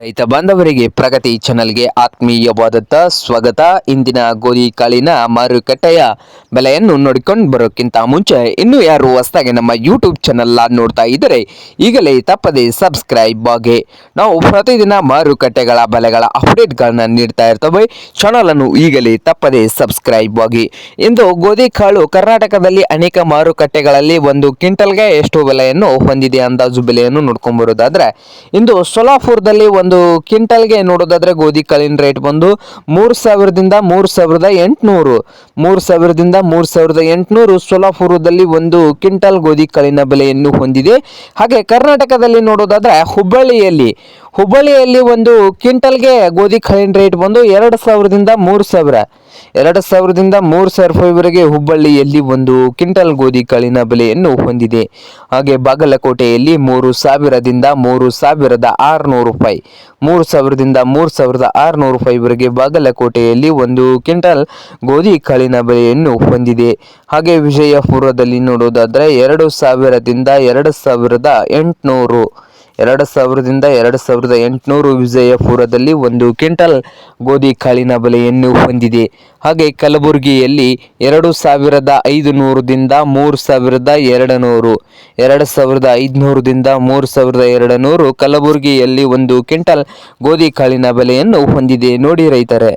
ರೈತ ಬಾಂಧವರಿಗೆ ಪ್ರಗತಿ ಚಾನಲ್ಗೆ ಆತ್ಮೀಯವಾದಂಥ ಸ್ವಾಗತ. ಇಂದಿನ ಗೋಧಿ ಕಾಳಿನ ಮಾರುಕಟ್ಟೆಯ ಬೆಲೆಯನ್ನು ನೋಡಿಕೊಂಡು ಬರೋಕ್ಕಿಂತ ಮುಂಚೆ ಇನ್ನೂ ಯಾರು ಹೊಸದಾಗಿ ನಮ್ಮ ಯೂಟ್ಯೂಬ್ ಚಾನಲ್ ನೋಡ್ತಾ ಇದ್ದರೆ ಈಗಲೇ ತಪ್ಪದೆ ಸಬ್ಸ್ಕ್ರೈಬ್ ಆಗಿ. ನಾವು ಪ್ರತಿದಿನ ಮಾರುಕಟ್ಟೆಗಳ ಬೆಲೆಗಳ ಅಪ್ಡೇಟ್ಗಳನ್ನ ನೀಡ್ತಾ ಇರ್ತವೆ. ಚಾನಲನ್ನು ಈಗಲೇ ತಪ್ಪದೆ ಸಬ್ಸ್ಕ್ರೈಬ್ ಆಗಿ. ಇಂದು ಗೋಧಿ ಕಾಳು ಕರ್ನಾಟಕದಲ್ಲಿ ಅನೇಕ ಮಾರುಕಟ್ಟೆಗಳಲ್ಲಿ ಒಂದು ಕ್ವಿಂಟಲ್ಗೆ ಎಷ್ಟು ಬೆಲೆಯನ್ನು ಹೊಂದಿದೆ ಅಂದಾಜು ಬೆಲೆಯನ್ನು ನೋಡ್ಕೊಂಡ್ಬರೋದಾದ್ರೆ ಇಂದು ಸೋಲಾಪುರದಲ್ಲಿ ಒಂದು ಕ್ವಿಂಟಲ್ಗೆ ನೋಡೋದಾದ್ರೆ ಗೋಧಿ ಕಾಳಿನ ರೇಟ್ ಬಂದು 3,000ದಿಂದ 3,800 3,000ದಿಂದ 3,800 ಸೋಲಾಪುರದಲ್ಲಿ ಒಂದು ಕ್ವಿಂಟಲ್ ಗೋಧಿ ಕಾಳಿನ ಬೆಲೆಯನ್ನು ಹೊಂದಿದೆ. ಹಾಗೆ ಕರ್ನಾಟಕದಲ್ಲಿ ನೋಡೋದಾದ್ರೆ ಹುಬ್ಬಳ್ಳಿಯಲ್ಲಿ ಒಂದು ಕ್ವಿಂಟಲ್ಗೆ ಗೋಧಿ ಕಾಳಿನ ರೇಟ್ ಬಂದು 2,000ದಿಂದ 3,000 2,000ದಿಂದ 3,000 ರೂಪಾಯಿವರೆಗೆ ಹುಬ್ಬಳ್ಳಿಯಲ್ಲಿ ಒಂದು ಕ್ವಿಂಟಲ್ ಗೋಧಿ ಕಾಳಿನ ಬೆಲೆಯನ್ನು ಹೊಂದಿದೆ. ಹಾಗೆ ಬಾಗಲಕೋಟೆಯಲ್ಲಿ 3,000ದಿಂದ 3,600 ರೂಪಾಯಿ 3,000ದಿಂದ 3,600 ರೂಪಾಯಿವರೆಗೆ ಬಾಗಲಕೋಟೆಯಲ್ಲಿ ಒಂದು ಕ್ವಿಂಟಲ್ ಗೋಧಿ ಕಾಳಿನ ಬೆಲೆಯನ್ನು ಹೊಂದಿದೆ. ಹಾಗೆ ವಿಜಯಪುರದಲ್ಲಿ ನೋಡೋದಾದ್ರೆ 2,000ದಿಂದ 2,800 2,000ದಿಂದ 2,800 ವಿಜಯಪುರದಲ್ಲಿ ಒಂದು ಕ್ವಿಂಟಲ್ ಗೋಧಿ ಕಾಳಿನ ಬೆಲೆಯನ್ನು ಹೊಂದಿದೆ. ಹಾಗೆ ಕಲಬುರಗಿಯಲ್ಲಿ 2,500ದಿಂದ 3,200 2,500ದಿಂದ 3,200 ಕಲಬುರಗಿಯಲ್ಲಿ ಒಂದು ಕ್ವಿಂಟಲ್ ಗೋಧಿ ಕಾಳಿನ ಬೆಲೆಯನ್ನು ಹೊಂದಿದೆ. ನೋಡಿ ರೈತರೇ.